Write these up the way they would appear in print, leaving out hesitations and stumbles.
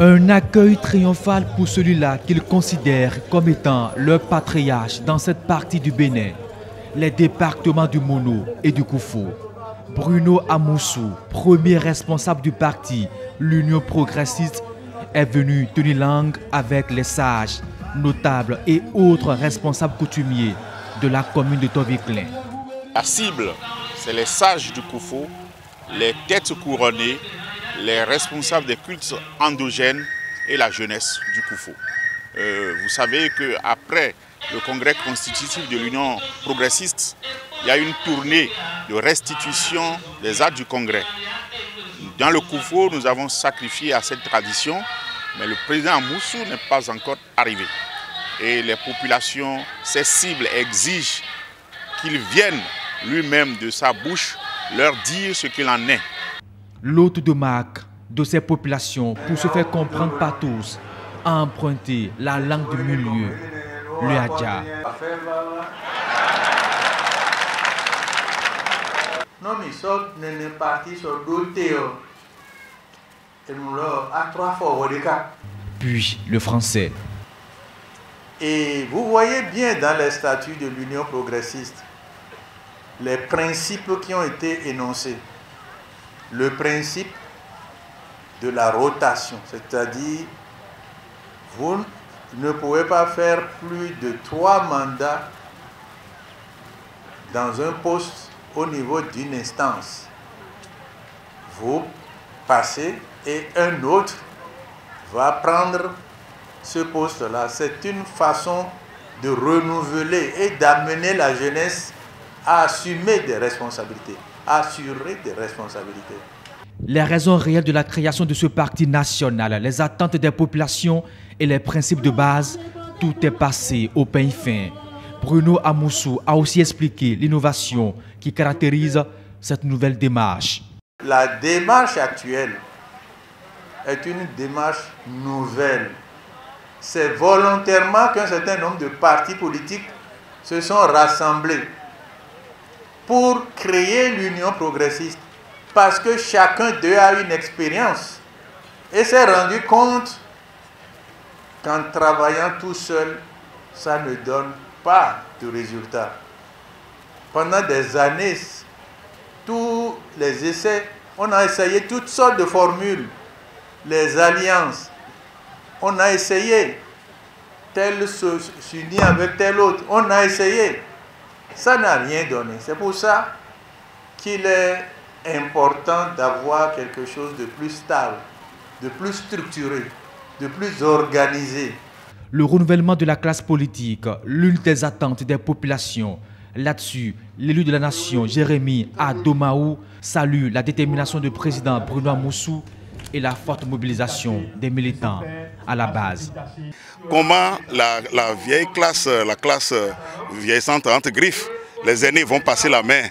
Un accueil triomphal pour celui-là qu'ils considèrent comme étant leur patriarche dans cette partie du Bénin, les départements du Mono et du Koufo. Bruno Amoussou, premier responsable du parti, l'Union progressiste, est venu tenir langue avec les sages, notables et autres responsables coutumiers de la commune de Toviklen. La cible, c'est les sages du Koufo, les têtes couronnées, les responsables des cultes endogènes et la jeunesse du Koufo. Vous savez qu'après le congrès constitutif de l'Union progressiste, il y a une tournée de restitution des actes du congrès. Dans le Koufo, nous avons sacrifié à cette tradition, mais le président Amoussou n'est pas encore arrivé. Et les populations, ces cibles exigent qu'il vienne lui-même de sa bouche leur dire ce qu'il en est. L'hôte de marque de ces populations, pour se faire comprendre par tous, a emprunté la langue du milieu, le Hadja. Puis le français. Et vous voyez bien dans les statuts de l'Union progressiste les principes qui ont été énoncés. Le principe de la rotation, c'est-à-dire vous ne pouvez pas faire plus de 3 mandats dans un poste au niveau d'une instance. Vous passez et un autre va prendre ce poste-là. C'est une façon de renouveler et d'amener la jeunesse à assumer des responsabilités, à assurer des responsabilités. Les raisons réelles de la création de ce parti national, les attentes des populations et les principes de base, tout est passé au pain fin. Bruno Amoussou a aussi expliqué l'innovation qui caractérise cette nouvelle démarche. La démarche actuelle est une démarche nouvelle. C'est volontairement qu'un certain nombre de partis politiques se sont rassemblés pour créer l'Union progressiste. Parce que chacun d'eux a une expérience et s'est rendu compte qu'en travaillant tout seul, ça ne donne pas de résultat. Pendant des années, tous les essais, on a essayé toutes sortes de formules, les alliances. On a essayé, tel s'unit avec tel autre, on a essayé. Ça n'a rien donné. C'est pour ça qu'il est important d'avoir quelque chose de plus stable, de plus structuré, de plus organisé. Le renouvellement de la classe politique, l'une des attentes des populations. Là-dessus, l'élu de la nation, Jérémy Adomaou, salue la détermination du président Bruno Amoussou et la forte mobilisation des militants à la base. Comment la vieille classe, la classe vieillissante entre griffes, les aînés vont passer la main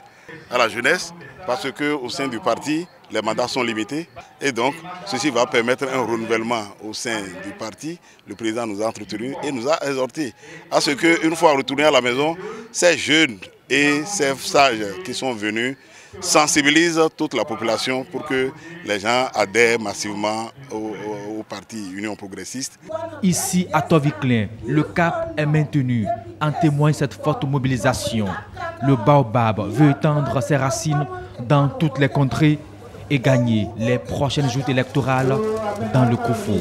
à la jeunesse, parce qu'au sein du parti, les mandats sont limités et donc ceci va permettre un renouvellement au sein du parti. Le président nous a entretenus et nous a exhortés à ce qu'une fois retournés à la maison, ces jeunes et ces sages qui sont venus sensibilisent toute la population pour que les gens adhèrent massivement au parti Union progressiste. Ici à Toviklen, le cap est maintenu, en témoigne cette forte mobilisation. Le baobab veut étendre ses racines dans toutes les contrées et gagner les prochaines joutes électorales dans le Koufo.